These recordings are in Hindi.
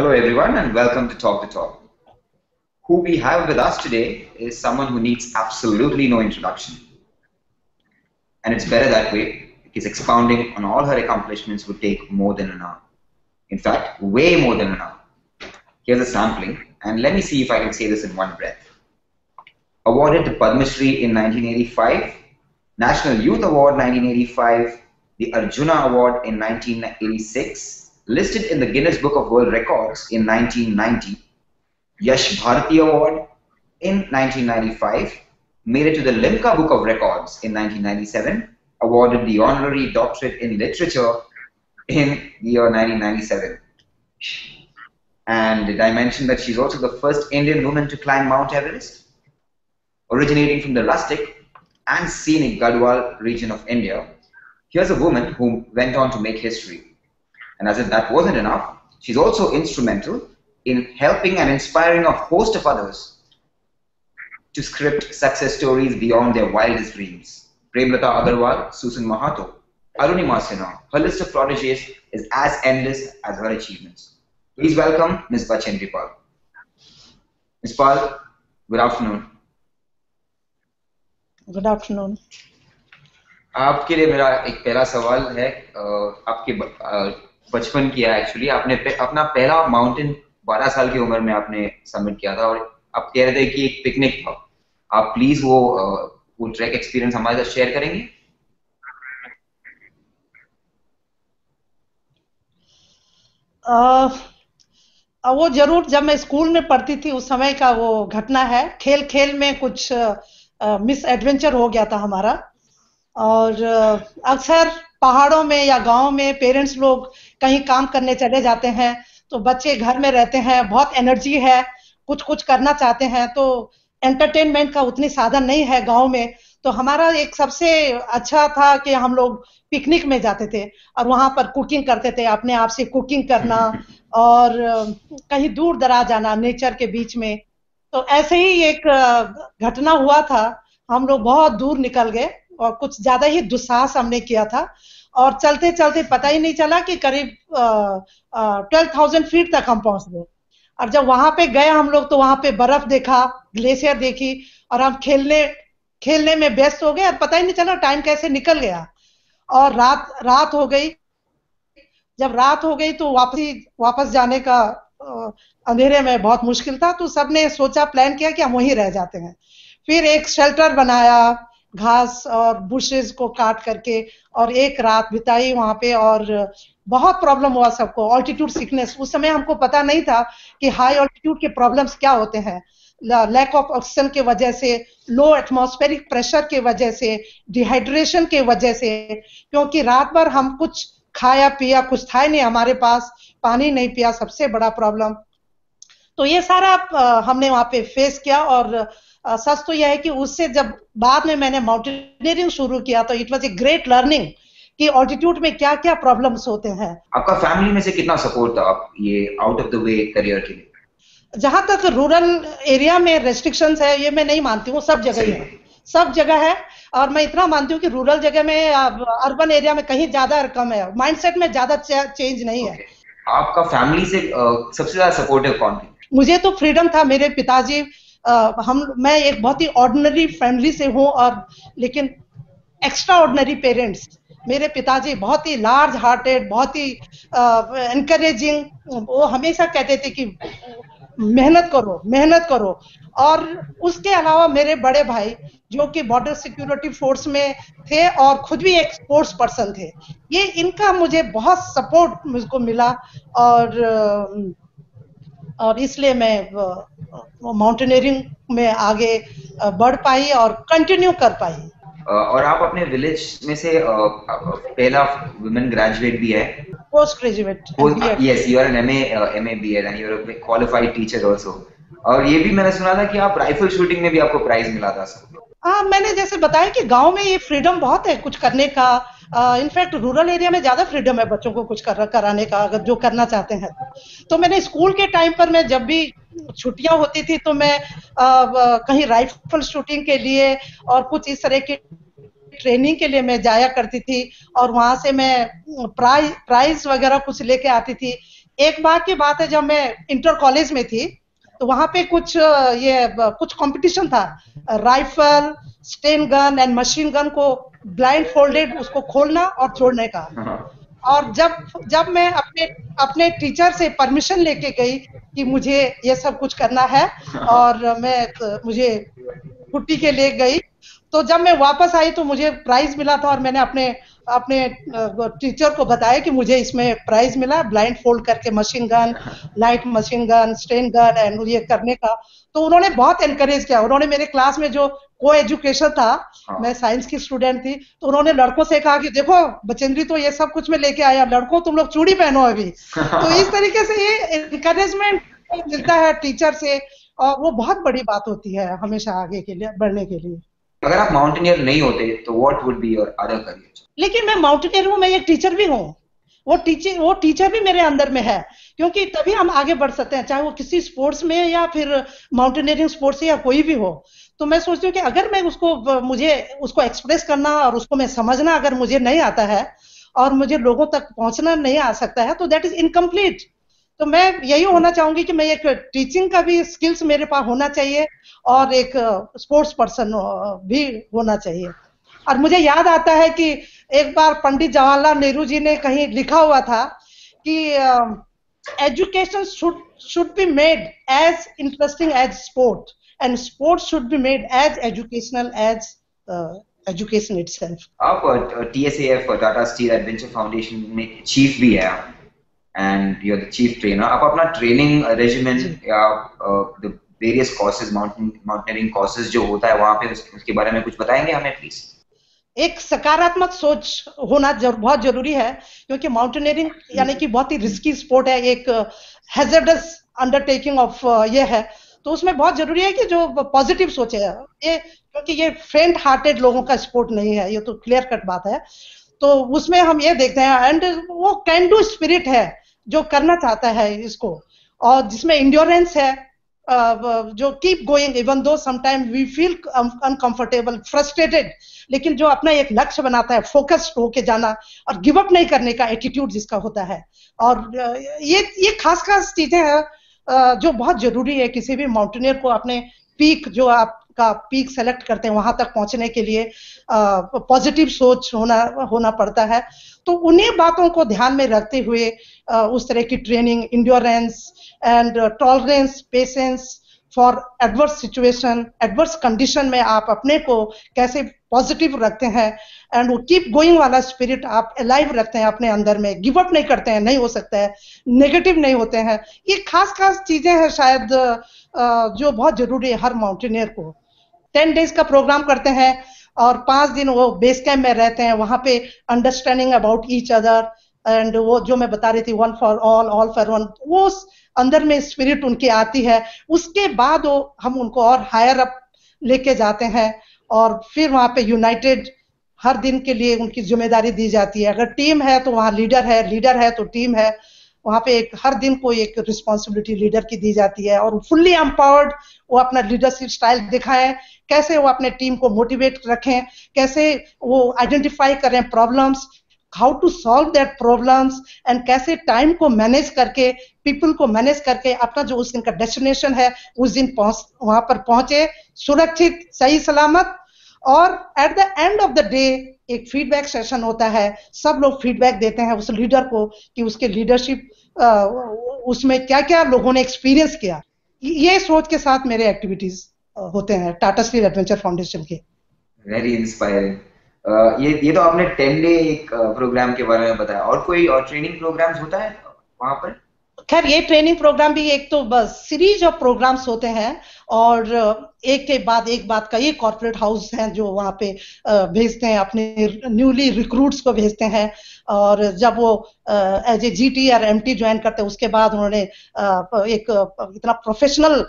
Hello everyone and welcome to Talk the Talk. Who we have with us today is someone who needs absolutely no introduction. And it's better that way because expounding on all her accomplishments would take more than an hour. In fact, way more than an hour. Here's a sampling and let me see if I can say this in one breath. Awarded the Padma Shri in 1985, National Youth Award 1985, the Arjuna Award in 1986, listed in the Guinness Book of World Records in 1990, Yash Bharati Award in 1995, made it to the Limca Book of Records in 1997, awarded the Honorary Doctorate in Literature in the year 1997. And did I mention that she's also the first Indian woman to climb Mount Everest? Originating from the rustic and scenic Gadwal region of India, here's a woman who went on to make history. And as if that wasn't enough, she's also instrumental in helping and inspiring a host of others to script success stories beyond their wildest dreams. Premlata Agarwal, Susan Mahato, Arunima Sinha, her list of prodigies is as endless as her achievements. Please welcome Ms. Bachendri Pal. Ms. Pal, good afternoon. Good afternoon. आपके लिए मेरा एक पहला सवाल है आपके बचपन किया एक्चुअली आपने अपना पहला माउंटेन 12 साल की उम्र में आपने सबमिट किया था और आप कह रहे थे कि एक पिकनिक था आप प्लीज वो ट्रैक एक्सपीरियंस हमारे साथ शेयर करेंगे वो जरूर जब मैं स्कूल में पढ़ती थी उस समय का वो घटना है खेल खेल में कुछ मिस एडवेंचर हो गया था हमारा और अक्सर पहाड़ों में या गांव में पेरेंट्स लोग कहीं काम करने चले जाते हैं तो बच्चे घर में रहते हैं बहुत एनर्जी है कुछ करना चाहते हैं तो एंटरटेनमेंट का उतनी साधन नहीं है गांव में तो हमारा एक सबसे अच्छा था कि हम लोग पिकनिक में जाते थे और वहां पर कुकिंग करते थे अपने आप से कुकिंग करना और कहीं दूर दराज जाना नेचर के बीच में तो ऐसे ही एक घटना हुआ था हम लोग बहुत दूर निकल गए और कुछ ज्यादा ही दुस्साहस हमने किया था और चलते चलते पता ही नहीं चला कि करीब 12,000 फीट तक हम पहुंच गए और जब वहां पे गए हम लोग तो वहां पे बर्फ देखा ग्लेशियर देखी और हम खेलने में व्यस्त हो गए और पता ही नहीं चला टाइम कैसे निकल गया और रात हो गई जब रात हो गई तो वापस जाने का अंधेरे में बहुत मुश्किल था तो सबने सोचा प्लान किया कि हम वहीं रह जाते हैं फिर एक शेल्टर बनाया घास और बुशेस को काट करके और एक रात बिताई वहां पे और बहुत प्रॉब्लम हुआ सबको ऑल्टीट्यूड सिकनेस उस समय हमको पता नहीं था कि हाई ऑल्टीट्यूड के प्रॉब्लम्स क्या होते हैं लैक ऑफ ऑक्सीजन के वजह से लो एटमॉस्फेरिक प्रेशर के वजह से डिहाइड्रेशन के वजह से क्योंकि रात भर हम कुछ खाया पिया कुछ था नहीं हमारे पास पानी नहीं पिया सबसे बड़ा प्रॉब्लम तो ये सारा हमने वहां पे फेस किया और सच तो यह है कि उससे जब बाद में मैंने माउंटेनियरिंग शुरू किया तो it was a great learning कि ऑल्टीट्यूड में क्या क्या प्रॉब्लम्स होते हैं आपका फैमिली में से कितना सपोर्ट था आप ये out of the way career के लिए जहां तक रूरल एरिया में रेस्ट्रिक्शंस है ये मैं नहीं मानती हूँ सब जगह है सब जगह है और मैं इतना मानती हूँ कि रूरल जगह में अर्बन एरिया में कहीं ज्यादा कम है माइंडसेट में ज्यादा चेंज नहीं है आपका फैमिली से सबसे ज्यादा सपोर्टिव कौन थे मुझे तो फ्रीडम था मेरे पिताजी मैं एक बहुत ही ऑर्डिनरी फैमिली से हूँ और लेकिन एक्स्ट्रा ऑर्डिनरी पेरेंट्स मेरे पिताजी बहुत ही लार्ज हार्टेड बहुत ही एनकरेजिंग वो हमेशा कहते थे कि मेहनत करो और उसके अलावा मेरे बड़े भाई जो कि बॉर्डर सिक्योरिटी फोर्स में थे और खुद भी एक स्पोर्ट्स पर्सन थे ये इनका मुझे बहुत सपोर्ट मुझको मिला और इसलिए मैं माउंटेनियरिंग में आगे बढ़ पाई और कंटिन्यू कर पाई और आप अपने विलेज में से पहला वुमेन ग्रेजुएट भी है post graduate yes you are an MA BEd and you are a qualified teacher also और ये भी मैंने सुना था कि आप राइफल शूटिंग में भी आपको प्राइज मिला था हाँ मैंने जैसे बताया कि गांव में ये फ्रीडम बहुत है कुछ करने का इनफैक्ट रूरल एरिया में ज्यादा फ्रीडम है बच्चों को कुछ कराने का अगर जो करना चाहते हैं तो मैंने स्कूल के टाइम पर मैं जब भी छुट्टियां होती थी तो मैं कहीं राइफल शूटिंग के लिए और कुछ इस तरह के ट्रेनिंग के लिए मैं जाया करती थी और वहां से मैं प्राइज वगैरह कुछ लेके आती थी एक बार की बात है, जब मैं इंटर कॉलेज में थी तो वहां पे कुछ कंपटीशन था, rifle, Sten gun and machine gun को ब्लाइंड फोल्डेड उसको खोलना और छोड़ने का। और जब जब मैं अपने अपने टीचर से परमिशन लेके गई कि मुझे ये सब कुछ करना है, और मुझे छुट्टी के लिए गई, तो जब मैं वापस आई तो मुझे प्राइज मिला था, और मैंने अपने अपने टीचर को बताया कि मुझे इसमें प्राइज मिला ब्लाइंड फोल्ड करके machine gun, light machine gun, strain gun and ये करने का। तो उन्होंने बहुत एनकरेज किया। उन्होंने मेरे क्लास में जो को एजुकेशन था, मैं साइंस की स्टूडेंट थी, तो उन्होंने लड़कों से कहा कि देखो बचेंद्री तो ये सब कुछ में लेके आया, लड़कों तुम लोग चूड़ी पहनो अभी। तो इस तरीके से ये एनकरेजमेंट मिलता है टीचर से, और वो बहुत बड़ी बात होती है हमेशा आगे के लिए बढ़ने के लिए। अगर आप माउंटेनियर नहीं होते तो what would be your other career? लेकिन मैं माउंटेनियर हूँ, मैं एक टीचर भी हूँ। वो टीचर भी मेरे अंदर में है, क्योंकि तभी हम आगे बढ़ सकते हैं, चाहे वो किसी स्पोर्ट्स में या फिर माउंटेनियरिंग स्पोर्ट्स या कोई भी हो। तो मैं सोचती हूँ कि अगर मैं मुझे उसको एक्सप्रेस करना और उसको मैं समझना अगर मुझे नहीं आता है और मुझे लोगों तक पहुंचना नहीं आ सकता है, तो दैट इज इनकम्प्लीट। तो मैं यही होना चाहूंगी कि मैं एक टीचिंग का भी स्किल्स मेरे पास होना चाहिए और एक स्पोर्ट्स पर्सन भी होना चाहिए। और मुझे याद आता है कि एक बार पंडित जवाहरलाल नेहरू जी ने कहीं लिखा हुआ था कि education should be made as interesting as sport, and sport should be made as educational as education itself. आप TSAF Tata Steel Adventure Foundation में चीफ भी है, and you are the chief trainer. आप अपना ट्रेनिंग रेजिमेंट या the various courses, mountaineering courses जो होता है वहां पे, उसके बारे में कुछ बताएंगे हमें प्लीज? एक सकारात्मक सोच होना बहुत जरूरी है, क्योंकि माउंटेनियरिंग यानी कि बहुत ही रिस्की स्पोर्ट है, एक हैजर्डस अंडरटेकिंग ऑफ ये है। तो उसमें बहुत जरूरी है कि जो पॉजिटिव सोचे ये, क्योंकि ये फेंट हार्टेड लोगों का स्पोर्ट नहीं है, ये तो क्लियर कट बात है। तो उसमें हम ये देखते हैं, एंड वो कैन डू स्पिरिट है जो करना चाहता है इसको, और जिसमें इंड्योरेंस है, जो keep going even though sometime we feel uncomfortable, frustrated, लेकिन जो अपना एक लक्ष्य बनाता है, फोकस्ड होके जाना और गिव अप नहीं करने का एटीट्यूड जिसका होता है। और ये खास खास चीजें हैं जो बहुत जरूरी है किसी भी माउंटेनियर को अपने पीक, जो आपका पीक सेलेक्ट करते हैं वहां तक पहुंचने के लिए पॉजिटिव सोच होना पड़ता है। तो उन्हीं बातों को ध्यान में रखते हुए उस तरह की training, endurance and tolerance, patience for adverse situation, adverse condition में आप अपने को कैसे पॉजिटिव रखते हैं, एंड वो कीप गोइंग वाला स्पिरिट आप अलाइव रखते हैं अपने अंदर में, गिव अप नहीं करते हैं, नहीं हो सकता है, नेगेटिव नहीं होते हैं। ये खास खास चीजें हैं शायद जो बहुत जरूरी है हर माउंटेनियर को। 10 डेज का प्रोग्राम करते हैं और 5 दिन वो बेस कैंप में रहते हैं, वहां पे understanding about each other, and वो जो मैं बता रही थी, one for all for one, वो अंदर में स्पिरिट उनकी आती है। उसके बाद वो हम उनको और हायर अप लेके जाते हैं, और फिर वहां पे यूनाइटेड हर दिन के लिए उनकी जिम्मेदारी दी जाती है। अगर टीम है तो वहां लीडर है तो टीम है, वहां पे एक हर दिन को एक रिस्पॉन्सिबिलिटी लीडर की दी जाती है, और फुल्ली एम्पावर्ड वो अपना लीडरशिप स्टाइल दिखाएं, कैसे वो अपने टीम को मोटिवेट रखें, कैसे वो आइडेंटिफाई करें problems, how to solve that problems, and कैसे टाइम को मैनेज करके, पीपल को मैनेज करके अपना जो उस दिन का डेस्टिनेशन है उस दिन वहां पर पहुंचे सुरक्षित, सही सलामत। और at the end of the day एक फीडबैक सेशन होता है, सब लोग फीडबैक देते हैं उस लीडर को कि उसके लीडरशिप उसमें क्या क्या लोगों ने एक्सपीरियंस किया। ये सोच के साथ मेरे एक्टिविटीज होते हैं टाटा स्टील एडवेंचर फाउंडेशन के। Very inspiring. ये तो आपने 10 डे एक प्रोग्राम के बारे में बताया, और कोई और ट्रेनिंग प्रोग्राम्स होता है वहां पर? खैर ये ट्रेनिंग प्रोग्राम भी एक तो बस सीरीज ऑफ प्रोग्राम्स होते हैं, और एक के बाद एक बात का ये कॉर्पोरेट हाउस हैं जो वहाँ पे भेजते हैं अपने न्यूली रिक्रूट्स को भेजते हैं, और जब वो एज ए GT और MT ज्वाइन करते हैं उसके बाद उन्होंने एक इतना प्रोफेशनल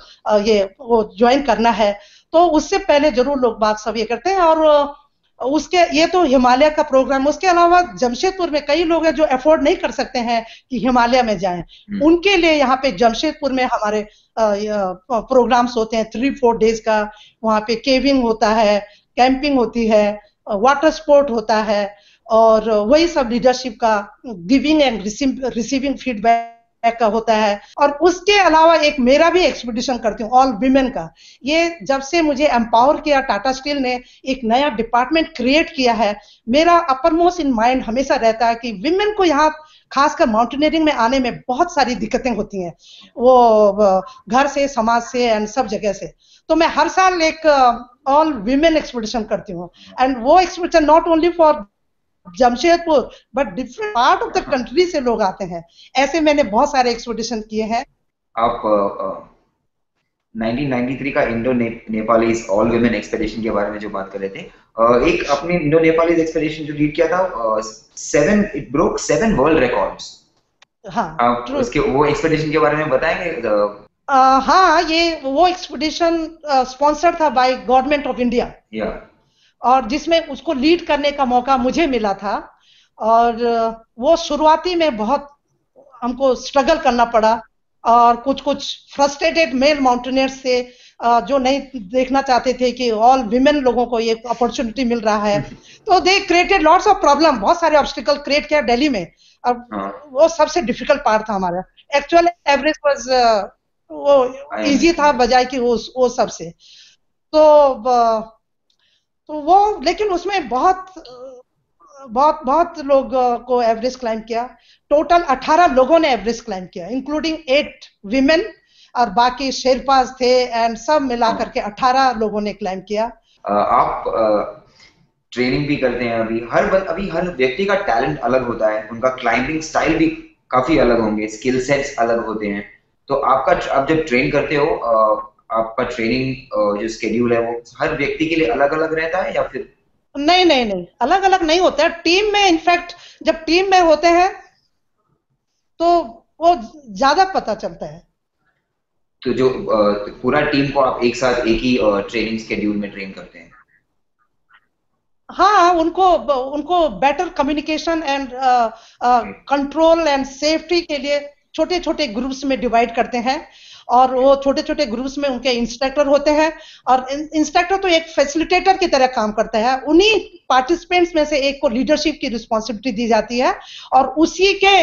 वो ज्वाइन करना है, तो उससे पहले जरूर लोग बात सब ये करते हैं। और उसके ये तो हिमालय का प्रोग्राम, उसके अलावा जमशेदपुर में कई लोग हैं जो अफोर्ड नहीं कर सकते हैं कि हिमालय में जाएं, उनके लिए यहाँ पे जमशेदपुर में हमारे प्रोग्राम्स होते हैं 3-4 डेज का। वहाँ पे केविंग होता है, कैंपिंग होती है, वाटर स्पोर्ट होता है, और वही सब लीडरशिप का गिविंग एंड रिसीविंग फीडबैक का होता है। और उसके अलावा एक मेरा भी एक्सपीडिशन करती हूँ ऑल विमेन का। ये जब से मुझे एम्पावर किया टाटा स्टील ने, एक नया डिपार्टमेंट क्रिएट किया है, मेरा अपर मोस्ट इन माइंड हमेशा रहता है कि विमेन को यहाँ खासकर माउंटेनियरिंग में आने में बहुत सारी दिक्कतें होती हैं, वो घर से, समाज से एंड सब जगह से। तो मैं हर साल एक ऑल विमेन एक्सपीडिशन करती हूँ, एंड वो expedition not only for Jamshedpur but different part of the country से लोग आते हैं। ऐसे मैंने बहुत सारे एक्सपीडिशन किए हैं। आप 1993 का Indo Nepalese all women expedition के बारे में जो बात कर रहे थे, एक अपने इंडो नेपालीज एक्सपेडिशन जो लीड किया था, इट ब्रोक 7 वर्ल्ड रिकॉर्ड्स। हाँ, आप उसके वो एक्सपेडिशन के बारे में बताएंगे? हाँ, ये वो एक्सपेडिशन स्पॉन्सर्ड था बाय गवर्नमेंट ऑफ इंडिया, और जिसमें उसको लीड करने का मौका मुझे मिला था। और वो शुरुआती में बहुत हमको स्ट्रगल करना पड़ा, और कुछ फ्रस्ट्रेटेड मेल माउंटेनियर्स से जो नहीं देखना चाहते थे कि ऑल विमेन लोगों को ये अपॉर्चुनिटी मिल रहा है, तो they created lots of problem, बहुत सारे ऑब्स्टिकल क्रिएट किया दिल्ली में। अब वो सबसे डिफिकल्ट पार्ट था हमारा। एक्चुअल एवरेज वाज वो इजी था बजाय कि वो सबसे। तो वो, लेकिन उसमें बहुत लोग को एवरेस्ट क्लाइंब किया। टोटल 18 लोगों ने एवरेस्ट क्लाइंब किया, इंक्लूडिंग 8 विमेन, और बाकी शेरपास थे एंड सब मिलाकर के 18 लोगों ने क्लाइंब किया। आप ट्रेनिंग भी करते हैं। अभी हर व्यक्ति का टैलेंट अलग होता है, उनका क्लाइंबिंग स्टाइल भी काफी अलग होंगे, स्किल सेट्स अलग होते हैं। तो आप जब ट्रेन करते हो, आपका ट्रेनिंग जो स्केड्यूल है वो हर व्यक्ति के लिए अलग अलग रहता है या फिर? नहीं, अलग अलग नहीं होता है। टीम में, इनफैक्ट जब टीम में होते हैं तो वो ज्यादा पता चलता है। तो जो पूरा टीम को आप एक साथ एक ही ट्रेनिंग स्केड्यूल में ट्रेन करते हैं? हाँ, उनको better communication and control and safety के लिए छोटे छोटे ग्रुप्स में डिवाइड करते हैं, और वो छोटे छोटे ग्रुप्स में उनके इंस्ट्रक्टर होते हैं, और इंस्ट्रक्टर तो एक फैसिलिटेटर की तरह काम करता है। उन्हीं पार्टिसिपेंट्स में से एक को लीडरशिप की रिस्पॉन्सिबिलिटी दी जाती है, और उसी के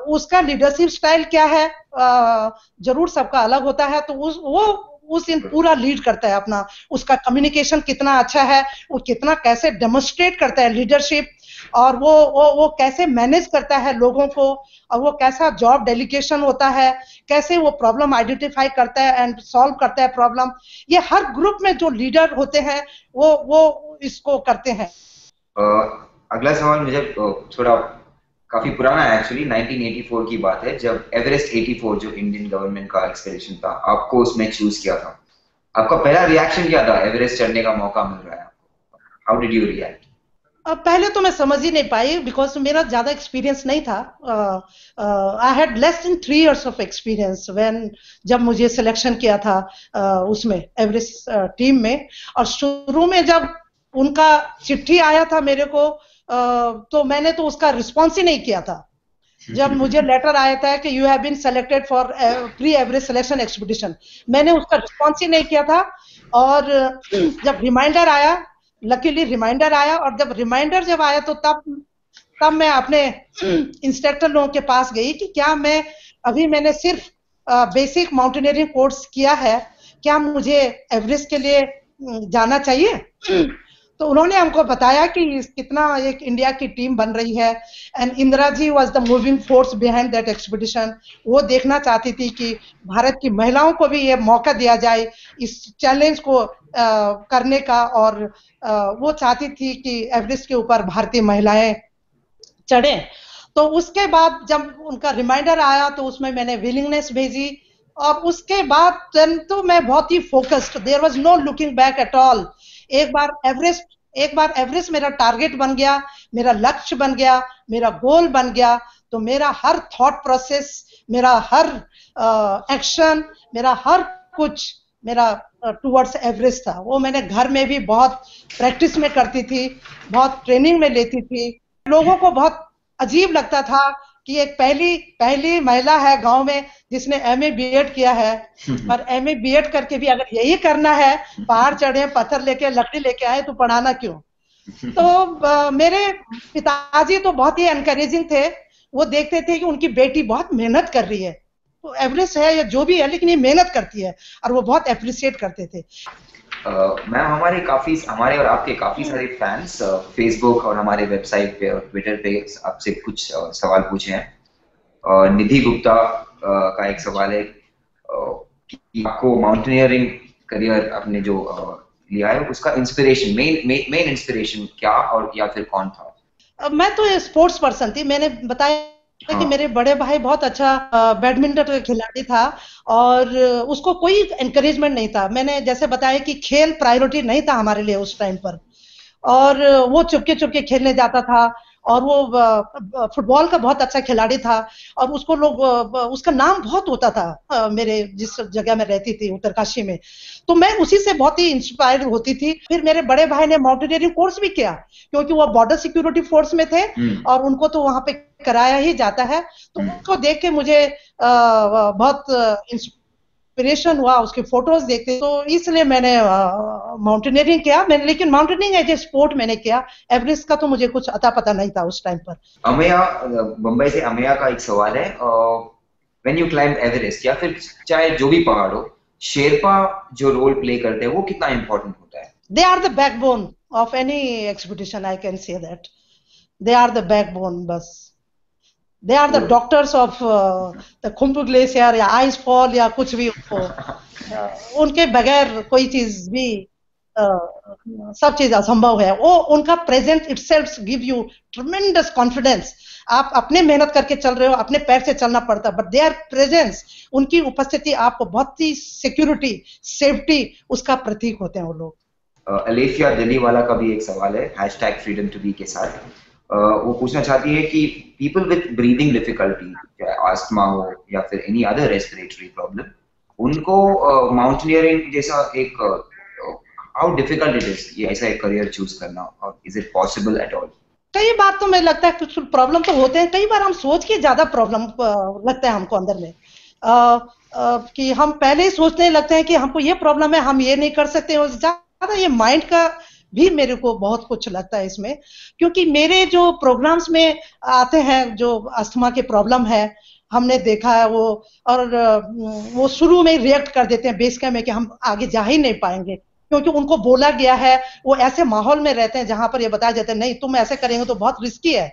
उसका लीडरशिप स्टाइल क्या है जरूर सबका अलग होता है, तो वो उस दिन पूरा लीड करता है अपना। उसका कम्युनिकेशन कितना अच्छा है, वो कितना कैसे डेमोन्स्ट्रेट करता है लीडरशिप, और वो कैसे मैनेज करता है लोगों को, और वो कैसा जॉब डेलीगेशन होता है, कैसे वो प्रॉब्लम आइडेंटिफाई करता है एंड सॉल्व करता है प्रॉब्लम। ये हर ग्रुप में जो लीडर होते हैं वो इसको करते हैं। अगला सवाल मुझे थोड़ा काफी पुराना है, एक्चुअली 1984 की बात है, जब एवरेस्ट 84 जो इंडियन गवर्नमेंट का एक्सपेडिशन था, आपको उसमें चूज किया था। आपका पहला रिएक्शन क्या था? एवरेस्ट चढ़ने का मौका मिल रहा है आपको, हाउ डिड यू रिएक्ट? पहले तो मैं समझ ही नहीं पाई, बिकॉज मेरा ज्यादा एक्सपीरियंस नहीं था। I had less than 3 years of experience when, जब मुझे सिलेक्शन किया था उसमें एवरेस्ट टीम में। और शुरू में जब उनका चिट्ठी आया था मेरे को, तो मैंने तो उसका रिस्पॉन्स ही नहीं किया था। जब मुझे लेटर आया था कि you have been selected for pre Everest selection expedition, मैंने उसका रिस्पॉन्स ही नहीं किया था। और जब रिमाइंडर आया, लकीली रिमाइंडर आया, और जब आया तो तब मैं अपने इंस्ट्रक्टर लोगों के पास गई कि क्या मैंने सिर्फ बेसिक माउंटेनियरिंग कोर्स किया है, क्या मुझे एवरेस्ट के लिए जाना चाहिए? तो उन्होंने हमको बताया कि कितना एक इंडिया की टीम बन रही है, and Indira ji was the moving force behind that expedition. वो देखना चाहती थी कि भारत की महिलाओं को भी ये मौका दिया जाए इस चैलेंज को करने का, और वो चाहती थी कि एवरेस्ट के ऊपर भारतीय महिलाएं चढ़ें। तो उसके बाद जब उनका रिमाइंडर आया तो उसमें मैंने विलिंगनेस भेजी, और उसके बाद तो मैं बहुत ही focused, there was no looking back at all. एक बार एवरेस्ट मेरा टारगेट बन गया, मेरा लक्ष्य बन गया, मेरा गोल बन गया, तो मेरा हर थॉट प्रोसेस, मेरा हर एक्शन, मेरा हर कुछ मेरा टुवर्ड्स एवरेस्ट था। वो मैंने घर में भी बहुत प्रैक्टिस में करती थी, बहुत ट्रेनिंग में लेती थी। लोगों को बहुत अजीब लगता था कि एक पहली महिला है गांव में जिसने एमए बीएड किया है, और एमए बीएड करके भी अगर यही करना है, पहाड़ चढ़े, पत्थर लेके, लकड़ी लेके आए, तो पढ़ाना क्यों? तो मेरे पिताजी तो बहुत ही एनकरेजिंग थे, वो देखते थे कि उनकी बेटी बहुत मेहनत कर रही है, तो एवरेस्ट है या जो भी है लेकिन ये मेहनत करती है, और वो बहुत अप्रिशिएट करते थे। मैम, हमारे और आपके काफी सारे फैंस फेसबुक और हमारे वेबसाइट पे और ट्विटर पे आपसे कुछ सवाल पूछे हैं। निधि गुप्ता का एक सवाल है कि आपको माउंटेनियरिंग करियर आपने जो लिया है उसका इंस्पिरेशन, मेन इंस्पिरेशन क्या और या फिर कौन था? मैं तो स्पोर्ट्स पर्सन थी। मैंने बताया कि मेरे बड़े भाई बहुत अच्छा बैडमिंटन का खिलाड़ी था, और उसको कोई एनकरेजमेंट नहीं था। मैंने जैसे बताया कि खेल प्रायोरिटी नहीं था हमारे लिए उस टाइम पर, और वो चुपके चुपके खेलने जाता था, और वो फुटबॉल का बहुत अच्छा खिलाड़ी था, और उसको लोग उसका नाम बहुत होता था मेरे जिस जगह में रहती थी उत्तरकाशी में। तो मैं उसी से बहुत ही इंस्पायर होती थी। फिर मेरे बड़े भाई ने माउंटेनियरिंग कोर्स भी किया, क्योंकि वो बॉर्डर सिक्योरिटी फोर्स में थे और उनको तो वहां पे कराया ही जाता है। तो उसको देख के मुझे बहुत इंस्पिरेशन हुआ, उसके फोटोज देखते, तो इसलिए मैंने माउंटेनियरिंग किया। मैंने लेकिन माउंटेनियरिंग एज ए स्पोर्ट मैंने किया, एवरेस्ट का तो मुझे कुछ अता पता नहीं था उस टाइम पर। अमेया, मुंबई से अमेया का एक सवाल है, व्हेन यू क्लाइंब एवरेस्ट या फिर चाहे जो भी पहाड़ हो, शेरपा जो रोल प्ले करते हैं वो कितना इंपॉर्टेंट होता है? They are the backbone of any expedition, I can say that. They are the backbone, बस they are the doctors of the Khumbu glacier या आइस फॉल या कुछ भी हो। उनके बगैर कोई चीज भी सब चीज असंभव है। वो उनका present itself give you tremendous confidence. आप अपने मेहनत करके चल रहे हो, अपने पैर से चलना पड़ता है, बट देयर प्रेजेंस, उनकी उपस्थिति आपको बहुत ही सिक्योरिटी, सेफ्टी उसका प्रतीक होते हैं वो लोग। अलेफिया दिल्ली वाला का भी एक सवाल है #freedom2be के साथ। वो पूछना चाहती है कि पीपल विद ब्रीदिंग डिफिकल्टी, चाहे आस्थमा हो या फिर एनी अदर रेस्पिरेटरी प्रॉब्लम, उनको माउंटेनियरिंग जैसा एक हाउ डिफिकल्ट इट इज ये ऐसा एक करियर चूज करना, और is it possible at all? कई बार तो मुझे लगता है कुछ प्रॉब्लम तो होते हैं, कई बार हम सोच के ज्यादा प्रॉब्लम लगता है हमको अंदर में, कि हम पहले ही सोचने लगते हैं कि हमको ये प्रॉब्लम है, हम ये नहीं कर सकते। और ज्यादा ये माइंड का भी मेरे को बहुत कुछ लगता है इसमें, क्योंकि मेरे जो प्रोग्राम्स में आते हैं जो अस्थमा के प्रॉब्लम है, हमने देखा है वो, और वो शुरू में रिएक्ट कर देते हैं बेस कैंप में कि हम आगे जा ही नहीं पाएंगे, क्योंकि उनको बोला गया है, वो ऐसे माहौल में रहते हैं जहां पर ये बताया जाता है नहीं तुम ऐसे करेंगे तो बहुत रिस्की है।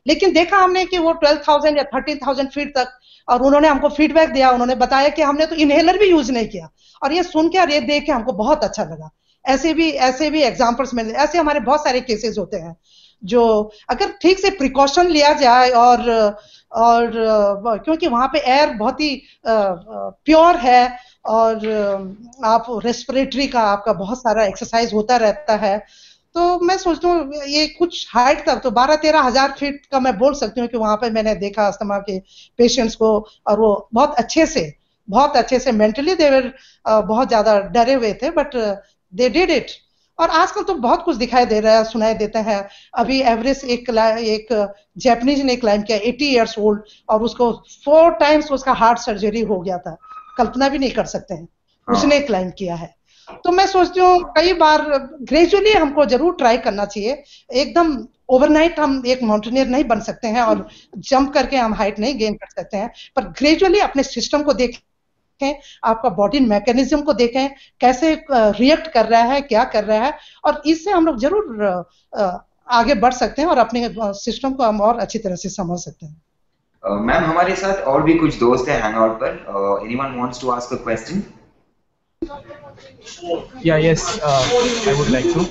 लेकिन देखा हमने कि वो 12,000 या 13,000 फीट तक, और उन्होंने हमको फीडबैक दिया, उन्होंने बताया कि हमने तो इनहेलर भी यूज नहीं किया, और ये सुन के और ये देख के हमको बहुत अच्छा लगा। ऐसे भी एग्जाम्पल्स मिले, ऐसे हमारे बहुत सारे केसेस होते हैं जो अगर ठीक से प्रिकॉशन लिया जाए, और क्योंकि वहां पे एयर बहुत ही प्योर है, और आप रेस्पिरेटरी का आपका बहुत सारा एक्सरसाइज होता रहता है, तो मैं सोचती हूँ ये कुछ हाइट तक तो 12-13 हजार फीट का मैं बोल सकती हूँ कि वहां पे मैंने देखा अस्थमा के पेशेंट्स को, और वो बहुत अच्छे से मेंटली देवर बहुत ज्यादा डरे हुए थे, बट दे डिड इट। और आजकल तो बहुत कुछ दिखाई दे रहा है, सुनाई देता है। अभी एवरेस्ट एक जैपनीज ने क्लाइम किया, 80 इयर्स ओल्ड, और उसको 4 टाइम्स उसका हार्ट सर्जरी हो गया था, कल्पना भी नहीं कर सकते हैं, उसने क्लाइम किया है। तो मैं सोचती हूँ कई बार ग्रेजुअली हमको जरूर ट्राई करना चाहिए। एकदम ओवरनाइट हम एक माउंटेनियर नहीं बन सकते हैं, और जंप करके हम हाइट नहीं गेन कर सकते हैं, पर ग्रेजुअली अपने सिस्टम को देखें, आपका बॉडी मैकेनिज्म को देखें, कैसे रिएक्ट कर रहा है, क्या कर रहा है, और इससे हम लोग जरूर आगे बढ़ सकते हैं और अपने सिस्टम को हम और अच्छी तरह से समझ सकते हैं। मैम, हमारे साथ और भी कुछ दोस्त हैं हैंगआउट पर। Anyone wants to ask a question? Yeah, yes, I would like to.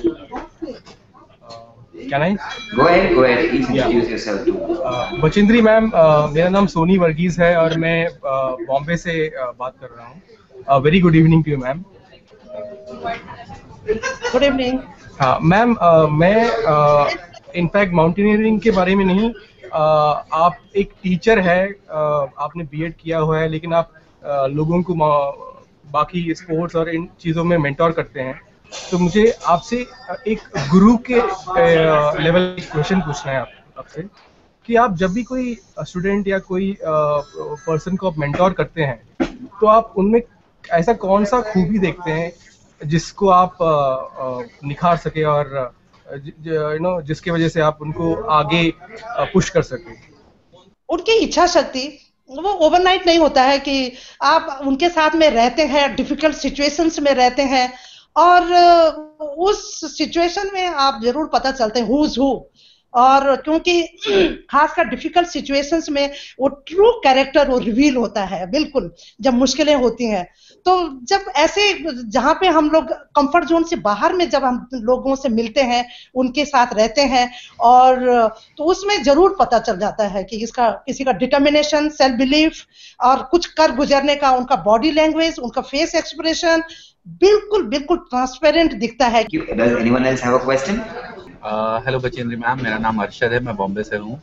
Can I? Go ahead. Please introduce yourself too. Bachendri ma'am, मेरा नाम सोनी वर्गीस है और मैं बॉम्बे से बात कर रहा हूँ। Very good evening to you ma'am. Good evening. Ma'am, मैं इनफैक्ट माउंटेनियरिंग के बारे में नहीं, आप एक टीचर है, आपने बीएड किया हुआ है, लेकिन आप लोगों को बाकी स्पोर्ट्स और इन चीज़ों में मेंटोर करते हैं। तो मुझे आपसे एक गुरु के लेवल क्वेश्चन पूछना है आपसे कि आप जब भी कोई स्टूडेंट या कोई पर्सन को आप मेंटोर करते हैं, तो आप उनमें ऐसा कौन सा खूबी देखते हैं जिसको आप निखार सके और जिसके वजह से आप उनको आगे पुश कर सके? उनकी इच्छा शक्ति वो ओवरनाइट नहीं होता है कि आप उनके साथ में रहते हैं, डिफिकल्ट सिचुएशंस में रहते हैं और उस सिचुएशन में आप जरूर पता चलते हैं हुज हु। और क्योंकि खासकर डिफिकल्ट सिचुएशंस में वो ट्रू कैरेक्टर वो रिवील होता है बिल्कुल, जब मुश्किलें होती हैं। तो जब ऐसे जहाँ पे हम लोग कंफर्ट जोन से बाहर में जब हम लोगों से मिलते हैं, उनके साथ रहते हैं, और तो उसमें जरूर पता चल जाता है कि इसका किसी का डिटर्मिनेशन, सेल्फ बिलीफ और कुछ कर गुजरने का उनका बॉडी लैंग्वेज, उनका फेस एक्सप्रेशन बिल्कुल बिल्कुल ट्रांसपेरेंट दिखता है। Does anyone else have a question? Hello Bachendri ma'am, मेरा नाम अरशद है, मैं बॉम्बे से हूँ।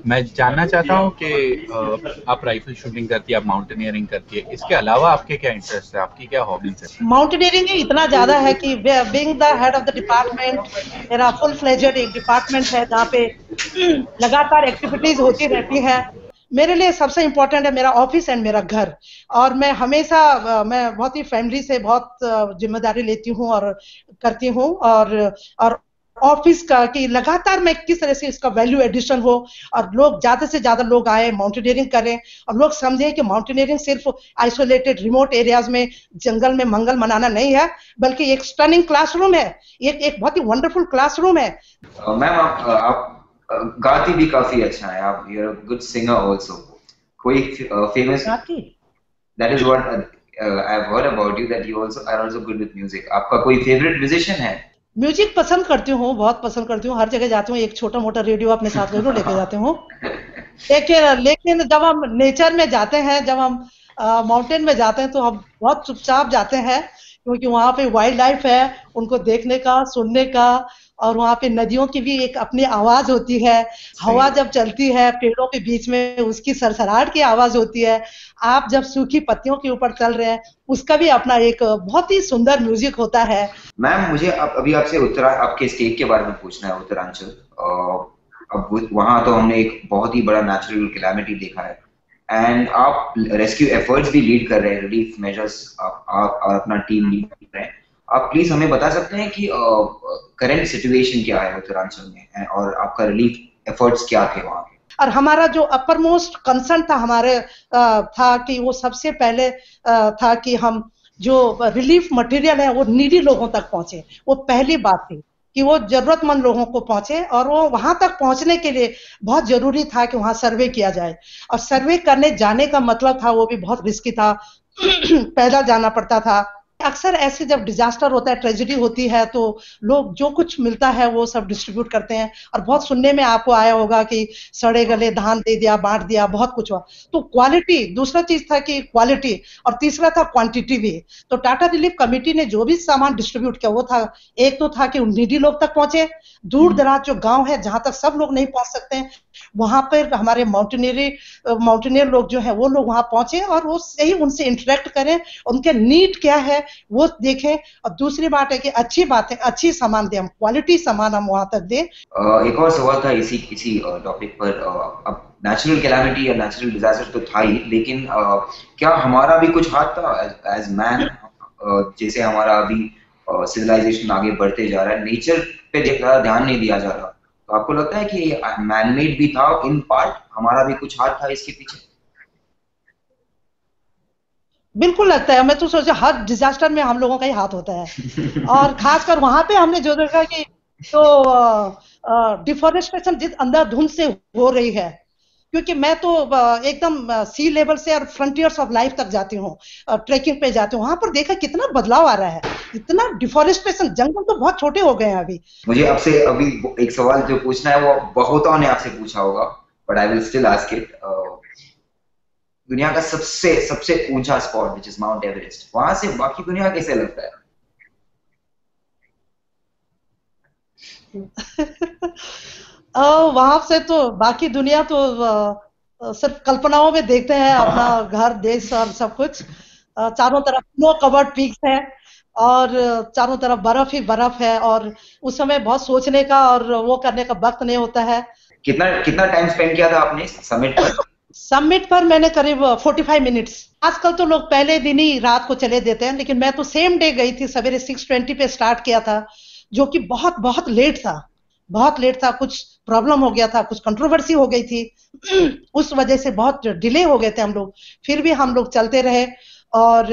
मैं जानना चाहता हूँ कि आप राइफल शूटिंग करती है, आप माउंटेनियरिंग करती है, इसके अलावा आपके क्या इंटरेस्ट है, आपकी क्या हॉबीज है? माउंटेनियरिंग ही इतना ज्यादा है कि being the head of the department, मेरा फुल फ्लेजेड एक डिपार्टमेंट है जहाँ पे लगातार एक्टिविटीज होती रहती है। मेरे लिए सबसे इम्पोर्टेंट है मेरा ऑफिस एंड मेरा घर, और मैं हमेशा मैं बहुत ही फैमिली से बहुत जिम्मेदारी लेती हूँ और करती हूँ, और ऑफिस का कि लगातार मैं किस तरह से इसका वैल्यू एडिशन हो और लोग ज्यादा से ज्यादा लोग आए, माउंटेनियरिंग करें और लोग समझें कि माउंटेनियरिंग सिर्फ आइसोलेटेड रिमोट एरियाज में जंगल में मंगल मनाना नहीं है, बल्कि एक स्टनिंग क्लासरूम है, एक बहुत ही वंडरफुल क्लासरूम है। मैम आप गाती भी काफी अच्छा है, आप you are a good singer also. कोई famous that is what I have heard about you, that you also are also good with music. आपका कोई फेवरेट म्यूजिशियन है? म्यूजिक पसंद करती हूँ, बहुत पसंद करती हूँ, हर जगह जाती हूँ, एक छोटा मोटा रेडियो अपने साथ जरूर लेके जाती हूँ। लेकिन जब हम नेचर में जाते हैं, जब हम माउंटेन में जाते हैं तो हम बहुत चुपचाप जाते हैं, क्योंकि वहाँ पे वाइल्ड लाइफ है, उनको देखने का, सुनने का, और वहाँ पे नदियों की भी एक अपनी आवाज होती है, हवा जब चलती है पेड़ों के बीच में उसकी सरसराहट की आवाज होती है, आप जब सूखी पत्तियों के ऊपर चल रहे हैं उसका भी अपना एक बहुत ही सुंदर म्यूजिक होता है। मैम मुझे अभी आपसे आपके स्टेट के बारे में पूछना है, उत्तरांचल। अब वहाँ तो हमने एक बहुत ही बड़ा नेचुरल कैलामिटी देखा है, एंड आप रेस्क्यू एफर्ट्स भी लीड कर रहे हैं, रिलीफ मेजर्स आप और अपना टीम लीड कर रहे हैं। आप प्लीज हमें बता सकते हैं कि करंट सिचुएशन क्या है उत्तरांचल में, और आपका रिलीफ एफर्ट्स क्या थे वहाँ के? और हमारा जो अपर मोस्ट कंसर्न था हमारे था कि वो सबसे पहले था कि हम जो रिलीफ मटेरियल है वो नीडी लोगों तक पहुंचे। वो पहली बात थी कि वो जरूरतमंद लोगों को पहुंचे, और वो वहां तक पहुंचने के लिए बहुत जरूरी था कि वहां सर्वे किया जाए, और सर्वे करने जाने का मतलब था वो भी बहुत रिस्की था पैदल जाना पड़ता था। अक्सर ऐसे जब डिजास्टर होता है, ट्रेजेडी होती है, तो लोग जो कुछ मिलता है वो सब डिस्ट्रीब्यूट करते हैं, और बहुत सुनने में आपको आया होगा कि सड़े गले धान दे दिया, बांट दिया, बहुत कुछ हुआ। तो क्वालिटी, दूसरा चीज था कि क्वालिटी, और तीसरा था क्वांटिटी भी। तो टाटा रिलीफ कमेटी ने जो भी सामान डिस्ट्रीब्यूट किया वो था, एक तो था कि नीडी लोग तक पहुंचे, दूर दराज जो गाँव है जहां तक सब लोग नहीं पहुंच सकते हैं वहां पर हमारे माउंटेनियर लोग जो है वो लोग वहां पहुंचे और वो सही उनसे इंटरेक्ट करें, उनके नीड क्या है वो देखें, और दूसरी बात है कि अच्छी बातें, अच्छी सामान दें, हम क्वालिटी सामान हम वहां तक दें। एक और सवाल था इसी टॉपिक पर। अब नेचुरल कैलामिटी या नेचुरल डिजास्टर तो था ही, लेकिन क्या हमारा भी कुछ हाथ था एज मैन? जैसे हमारा अभी सिविलाइजेशन आगे बढ़ते जा रहा है, नेचर पे ज्यादा ध्यान नहीं दिया जा रहा, तो आपको लगता है कि मैनमेड भी था इन पार्ट, हमारा भी कुछ हाथ था इसके पीछे? बिल्कुल लगता है, मैं तो सोचा हर डिजास्टर में हम लोगों का ही हाथ होता है और खासकर वहां पे हमने जो देखा कि तो डिफॉरेस्टेशन जिस अंधाधुंध से हो रही है, क्योंकि मैं तो एकदम सी लेवल से और फ्रंटियर्स ऑफ लाइफ तक जाती हूँ, ट्रेकिंग पे जाती हूँ, वहां पर देखा कितना बदलाव आ रहा है, इतना डिफॉरेस्टेशन, जंगल तो बहुत छोटे हो गए हैं अभी। मुझे आपसे अभी एक सवाल जो पूछना है वो बहुतों ने आपसे पूछा होगा, but I will still ask it. दुनिया का सबसे ऊंचा spot which is mount Everest, वहां से बाकी दुनिया कैसे लगता है? वहां से तो बाकी दुनिया तो सिर्फ कल्पनाओं में देखते हैं, अपना घर, देश और सब कुछ। चारों तरफ स्नो कवर्ड पीक्स है और चारों तरफ बर्फ ही बर्फ है, और उस समय बहुत सोचने का और वो करने का वक्त नहीं होता है। कितना टाइम स्पेंड किया था आपने समिट पर? समिट पर मैंने करीब 45 मिनट्स। आजकल तो लोग पहले दिन ही रात को चले देते हैं, लेकिन मैं तो सेम डे गई थी, सवेरे 6:20 पे स्टार्ट किया था, जो कि बहुत बहुत लेट था, बहुत लेट था, कुछ प्रॉब्लम हो गया था, कुछ कंट्रोवर्सी हो गई थी उस वजह से बहुत डिले हो गए थे हम लोग, फिर भी हम लोग चलते रहे और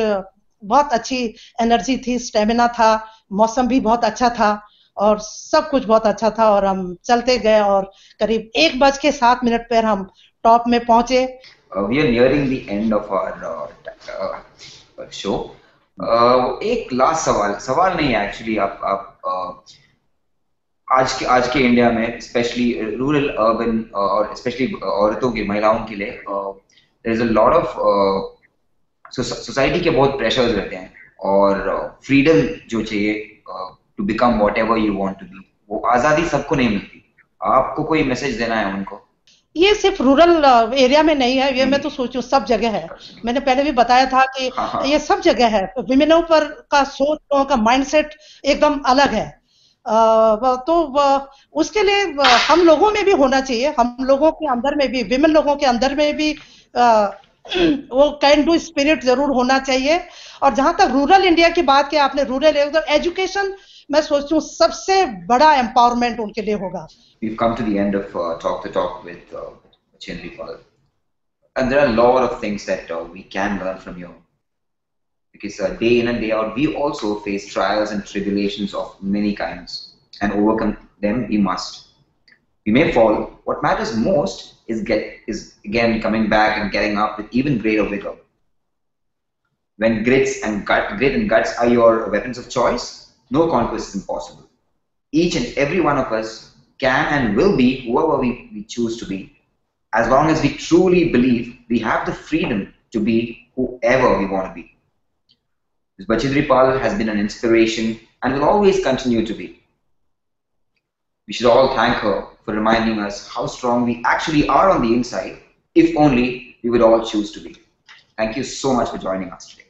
बहुत अच्छी एनर्जी थी, स्टेमिना था, मौसम भी बहुत अच्छा था और सब कुछ बहुत अच्छा था और हम चलते गए और करीब 1:07 पर हम टॉप में पहुंचे। We are nearing the end of our show. एक लास्ट सवाल नहीं है एक्चुअली, आप आज के इंडिया में स्पेशली रूरल अर्बन और स्पेशली औरतों की, महिलाओं के लिए there is a lot of society के बहुत प्रेशर्स रहते हैं और फ्रीडम जो चाहिए to become whatever you want to be, वो आज़ादी सबको नहीं मिलती। आपको कोई मैसेज देना है उनको? ये सिर्फ रूरल एरिया में नहीं है, ये मैं तो सोचूं सब जगह है। मैंने पहले भी बताया था कि ये सब जगह है। विमेनों पर का सोच, का माइंडसेट एकदम अलग है। तो उसके लिए हम लोगों में भी होना चाहिए, हम लोगों के अंदर में भी, विमेन लोगों के अंदर में भी वो कैन डू स्पिरिट जरूर होना चाहिए। और जहां तक रूरल इंडिया की बात की आपने, रूरल एजुकेशन मैं सोचूं सबसे बड़ा एम्पावरमेंट उनके लिए होगा। We've come to the end of Talk the Talk with Bachendri Pal, and there are a lot of things that we can learn from you, because day in and day out we also face trials and tribulations of many kinds, and overcome them we must. We may fall. What matters most is again coming back and getting up with even greater vigor. When grit and guts are your weapons of choice, no conquest is impossible. Each and every one of us can and will be whoever we choose to be, as long as we truly believe we have the freedom to be whoever we want to be. Ms. Bachendri Pal has been an inspiration and will always continue to be. We should all thank her for reminding us how strong we actually are on the inside, if only we would all choose to be. Thank you so much for joining us today.